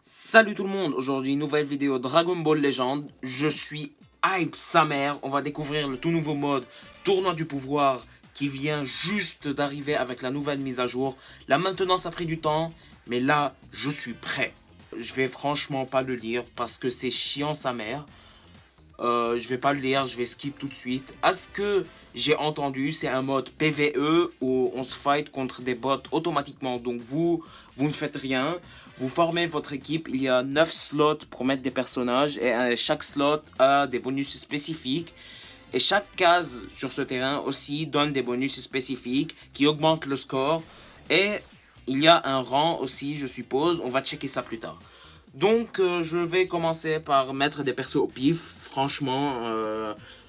Salut tout le monde, aujourd'hui nouvelle vidéo Dragon Ball Legend. Je suis hype sa mère, on va découvrir le tout nouveau mode Tournoi du pouvoir qui vient juste d'arriver avec la nouvelle mise à jour. Là maintenant ça a pris du temps, mais là je suis prêt. Je vais franchement pas le lire parce que c'est chiant sa mère. Je vais pas le lire, je vais skip tout de suite. À ce que j'ai entendu, c'est un mode PvE où on se fight contre des bots automatiquement. Donc vous ne faites rien. Vous formez votre équipe. Il y a 9 slots pour mettre des personnages et chaque slot a des bonus spécifiques. Et chaque case sur ce terrain aussi donne des bonus spécifiques qui augmentent le score. Et il y a un rang aussi, je suppose. On va checker ça plus tard. Donc, je vais commencer par mettre des persos au pif. Franchement,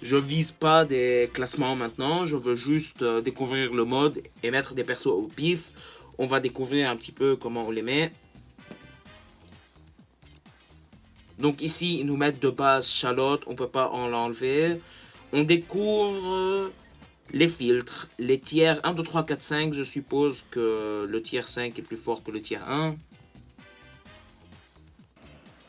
je vise pas des classements maintenant. Je veux juste découvrir le mode et mettre des persos au pif. On va découvrir un petit peu comment on les met. Donc ici, ils nous mettent de base Charlotte. On peut pas en l'enlever. On découvre les filtres. Les tiers 1, 2, 3, 4, 5. Je suppose que le tiers 5 est plus fort que le tiers 1.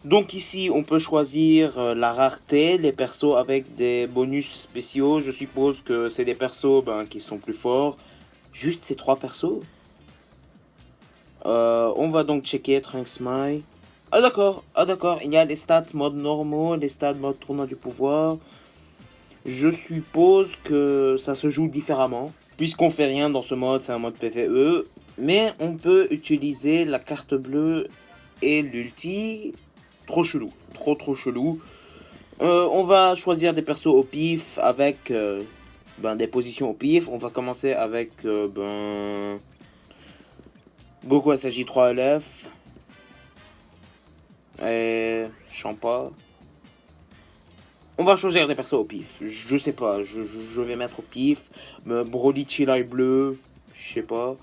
Donc ici, on peut choisir la rareté, les persos avec des bonus spéciaux. Je suppose que c'est des persos qui sont plus forts. Juste ces 3 persos. On va donc checker Trunks Smile. Ah d'accord, il y a les stats mode normaux, les stats mode tournoi du pouvoir. Je suppose que ça se joue différemment. Puisqu'on fait rien dans ce mode, c'est un mode PvE. Mais on peut utiliser la carte bleue et l'ulti. Trop chelou, trop chelou. On va choisir des persos au pif avec des positions au pif. On va commencer avec Goku SJ 3LF et Champa. On va choisir des persos au pif. Je sais pas, je vais mettre au pif. Broly Chilai bleu, je sais pas.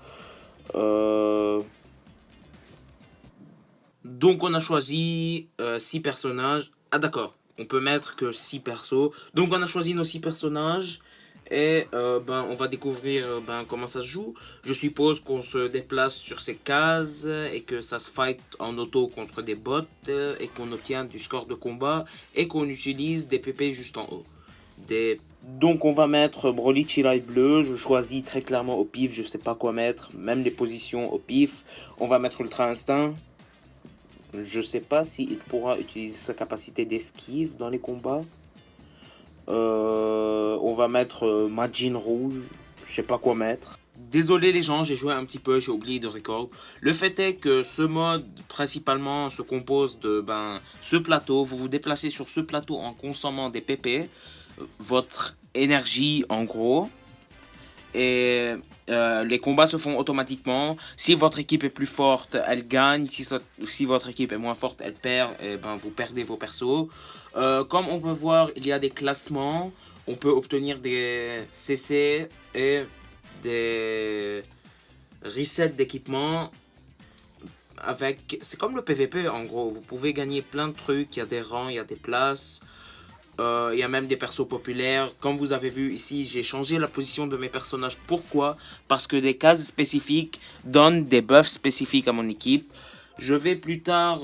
Donc on a choisi 6 personnages. Ah d'accord, on peut mettre que 6 persos. Donc on a choisi nos 6 personnages. Et on va découvrir comment ça se joue. Je suppose qu'on se déplace sur ces cases et que ça se fight en auto contre des bots et qu'on obtient du score de combat et qu'on utilise des PP juste en haut. Donc on va mettre Broly Chilai bleu. Je choisis très clairement au pif, je sais pas quoi mettre. Même les positions au pif. On va mettre Ultra Instinct. Je sais pas s'il pourra utiliser sa capacité d'esquive dans les combats. On va mettre Majin rouge. Je sais pas quoi mettre. Désolé les gens, j'ai joué un petit peu, j'ai oublié de record. Le fait est que ce mode principalement se compose de ce plateau. Vous vous déplacez sur ce plateau en consommant des PP. Votre énergie en gros. Et les combats se font automatiquement. Si votre équipe est plus forte, elle gagne. Si votre équipe est moins forte, elle perd. Et vous perdez vos persos. Comme on peut voir, il y a des classements. On peut obtenir des CC et des resets d'équipement. C'est comme le PVP en gros. Vous pouvez gagner plein de trucs. Il y a des rangs, il y a des places. Il y a même des persos populaires. Comme vous avez vu ici, j'ai changé la position de mes personnages. Pourquoi? Parce que des cases spécifiques donnent des buffs spécifiques à mon équipe. Je vais plus tard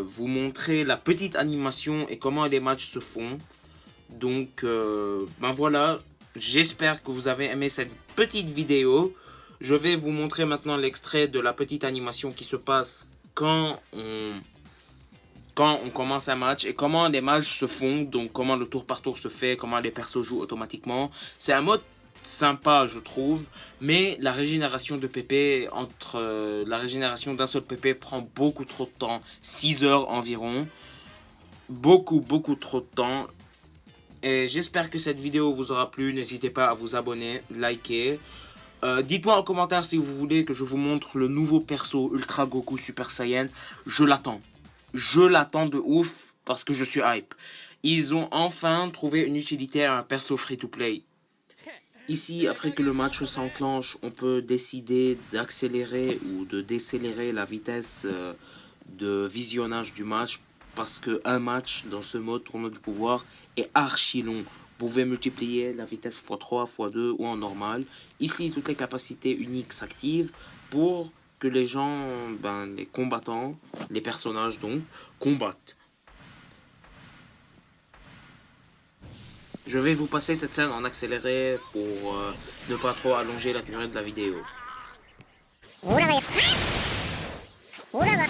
vous montrer la petite animation et comment les matchs se font. Donc, voilà. J'espère que vous avez aimé cette petite vidéo. Je vais vous montrer maintenant l'extrait de la petite animation qui se passe quand on commence un match et comment les matchs se font, donc comment le tour par tour se fait, comment les persos jouent automatiquement. C'est un mode sympa je trouve, mais la régénération de PP, la régénération d'un seul PP prend beaucoup trop de temps, 6 heures environ. Beaucoup trop de temps. Et j'espère que cette vidéo vous aura plu, n'hésitez pas à vous abonner, liker. Dites-moi en commentaire si vous voulez que je vous montre le nouveau perso Ultra Goku Super Saiyan, je l'attends. Je l'attends de ouf parce que je suis hype. Ils ont enfin trouvé une utilité à un perso free-to-play. Ici, après que le match s'enclenche, on peut décider d'accélérer ou de décélérer la vitesse de visionnage du match. Parce qu'un match dans ce mode tournoi du pouvoir est archi long. Vous pouvez multiplier la vitesse x3, x2 ou en normal. Ici, toutes les capacités uniques s'activent pour que les gens, les combattants, les personnages donc, combattent. Je vais vous passer cette scène en accéléré pour ne pas trop allonger la durée de la vidéo. 오라가